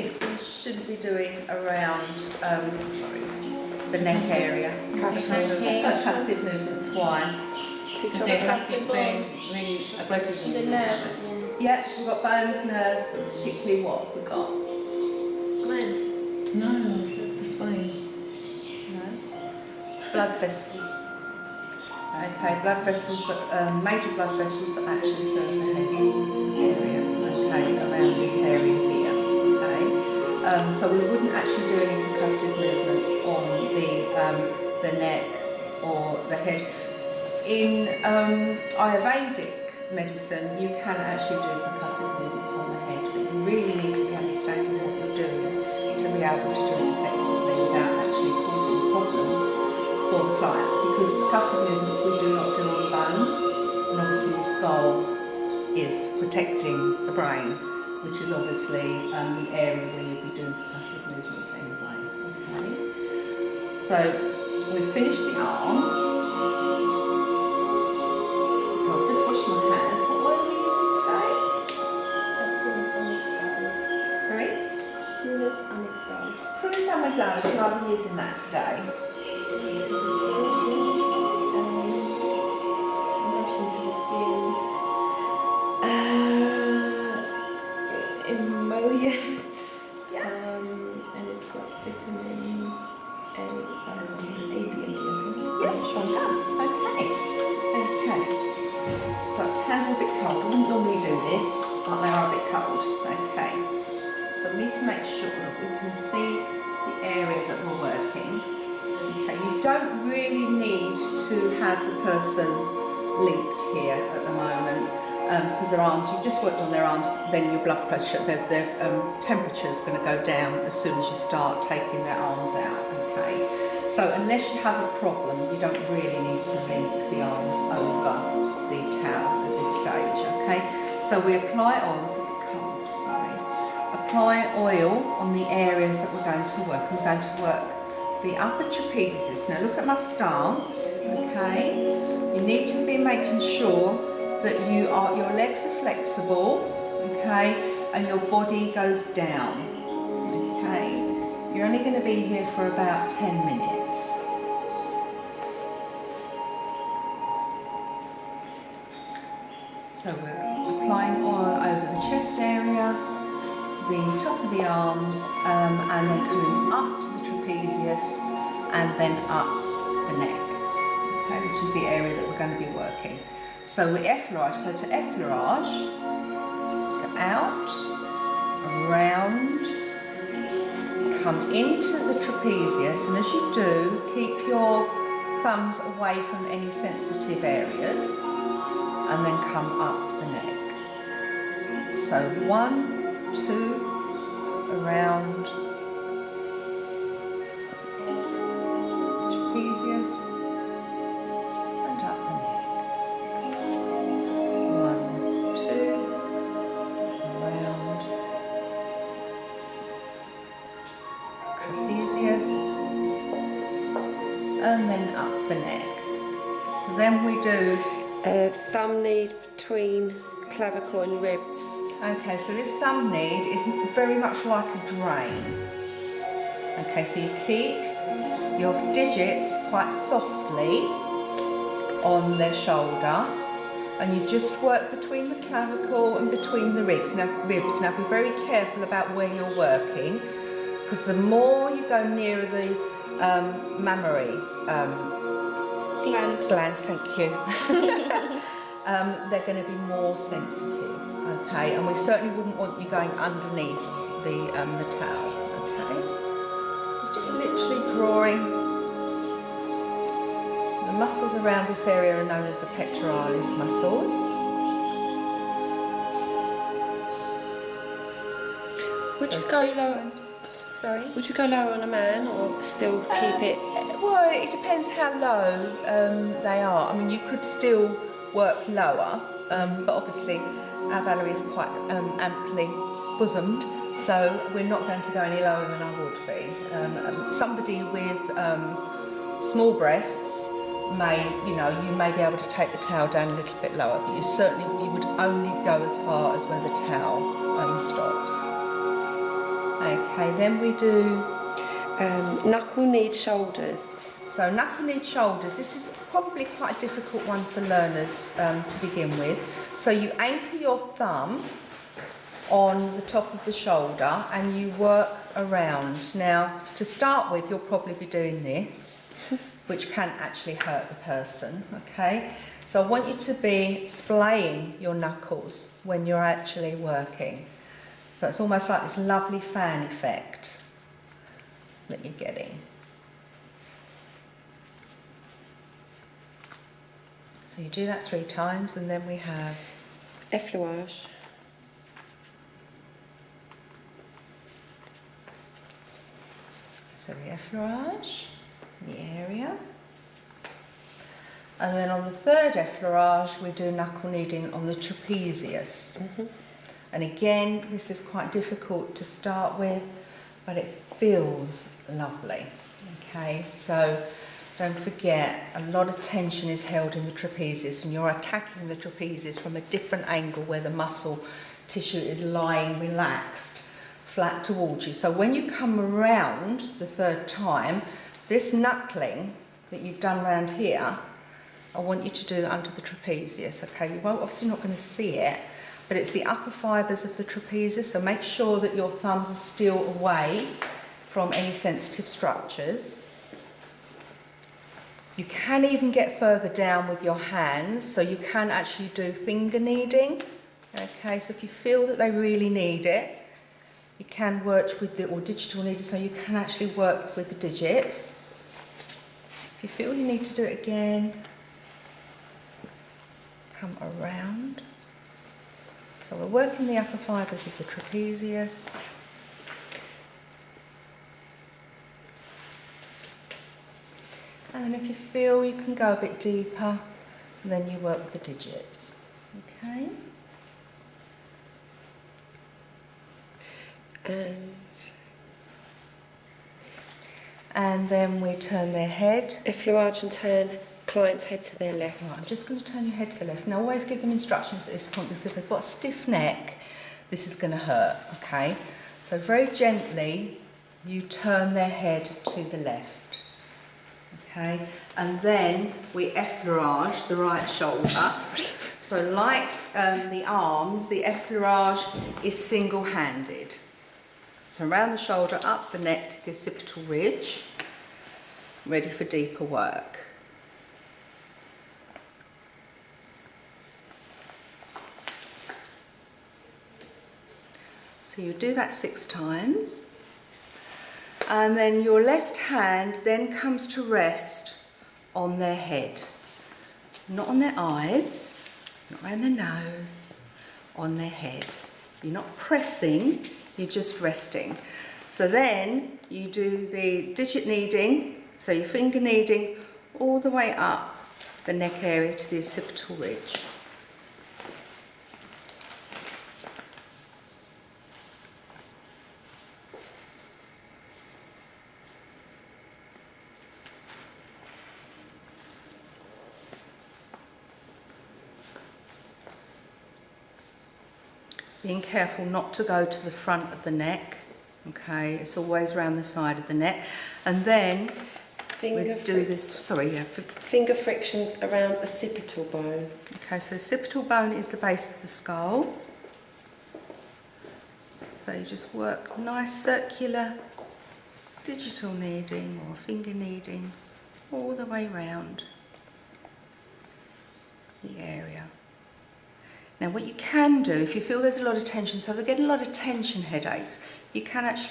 think we shouldn't be doing around the neck area. Percussive movements. Why? Because they have been really aggressive in The nerves. Yeah, we've got bones, nerves, but particularly what we've got. Glands. No, the spine. No. Blood vessels. Okay, blood vessels that major blood vessels that actually serve the head area. Okay, around this area here. Okay, so we wouldn't actually do any percussive movements on the neck or the head. In Ayurvedic medicine, you can actually do percussive movements on the head, but you really need to be understanding what you're doing to be able to do it effectively without actually causing problems for the client. Because percussive movements we do not do on the bone, and obviously the skull is protecting the brain, which is obviously the area where you'll be doing percussive movements anyway. Okay, so we've finished the arms. So I've just washed my hands. What word are we using today? Sorry? Pumice amygdalis. Pumice amygdalis, and I'm using that today. Eruption to the skin. Emollients. Yeah. And it's got vitamins A, A, B, and D. Yeah, well done. Okay. Okay. So hands are a bit cold. I wouldn't normally do this, but they are a bit cold. Okay. So we need to make sure that we can see the area that we're working. Okay. You don't really need to have the person linked here at the moment because their arms, you've just worked on their arms, then your blood pressure, their temperature is going to go down as soon as you start taking their arms out. Okay. So unless you have a problem, you don't really need to link the arms over the towel at this stage, okay? So we apply oil, it's a bit cold, sorry. Apply oil on the areas that we're going to work. I'm going to work the upper trapezius. Now look at my stance, okay? You need to be making sure that your legs are flexible, okay? And your body goes down, okay? You're only going to be here for about 10 minutes. So we're applying oil over the chest area, the top of the arms, and then coming up to the trapezius and then up the neck, okay, which is the area that we're going to be working. So we effleurage, so to effleurage, go out, around, come into the trapezius, and as you do, keep your thumbs away from any sensitive areas, and then come up the neck. So 1, 2, around, trapezius, and up the neck. 1, 2, around, trapezius, and then up the neck. So then we do Thumb knead between clavicle and ribs. okay, so this thumb knead is very much like a drain. Okay, so you keep your digits quite softly on their shoulder, and you just work between the clavicle and between the ribs. Now be very careful about where you're working, because the more you go nearer the mammary glands, thank you, they're going to be more sensitive, okay, and we certainly wouldn't want you going underneath the towel, okay. So just literally drawing. The muscles around this area are known as the pectoralis muscles. Would you go lower? Sorry. Would you go lower on a man or still keep it? Well, it depends how low they are. I mean, you could still work lower, but obviously our Valerie is quite amply bosomed, so we're not going to go any lower than I would be. Somebody with small breasts may, you may be able to take the towel down a little bit lower, but you would only go as far as where the towel stops. Okay, then we do, knuckle, knee, shoulders. so knuckle, knee, shoulders. This is probably quite a difficult one for learners to begin with. So you anchor your thumb on the top of the shoulder and you work around. Now, to start with, you'll probably be doing this, which can actually hurt the person, okay? So I want you to be splaying your knuckles when you're actually working. So it's almost like this lovely fan effect that you're getting. So you do that 3 times, and then we have Effleurage. so the effleurage in the area. And then on the third effleurage, we do knuckle kneading on the trapezius. And again, this is quite difficult to start with, but it feels lovely. Okay, so don't forget, a lot of tension is held in the trapezius, and you're attacking the trapezius from a different angle where the muscle tissue is lying relaxed, flat towards you. So when you come around the third time, this knuckling that you've done around here, I want you to do it under the trapezius, okay? You won't, obviously not going to see it, but it's the upper fibres of the trapezius, so make sure that your thumbs are still away from any sensitive structures. You can even get further down with your hands, so you can actually do finger kneading, okay? So if you feel that they really need it, you can work with the, or digital kneading, so you can actually work with the digits. If you feel you need to do it again, come around. So we're working the upper fibres of the trapezius. And if you feel you can go a bit deeper, then you work with the digits. Okay? And then we turn their head. Effleurage and turn client's head to their left. Right, I'm just going to turn your head to the left. Now always give them instructions at this point, because if they've got a stiff neck, this is going to hurt, okay? So very gently, you turn their head to the left, okay? And then we effleurage the right shoulder. So like the arms, the effleurage is single-handed. So around the shoulder, up the neck to the occipital ridge, ready for deeper work. So you do that 6 times, and then your left hand then comes to rest on their head, not on their eyes, not around their nose, on their head. You're not pressing, you're just resting. So then you do the digit kneading, so your finger kneading all the way up the neck area to the occipital ridge. Being careful not to go to the front of the neck, okay, it's always around the side of the neck. And then we do this, finger frictions around occipital bone. Okay, so occipital bone is the base of the skull. So you just work nice circular digital kneading or finger kneading all the way round the area. Now what you can do, if you feel there's a lot of tension, so if they're getting a lot of tension headaches, you can actually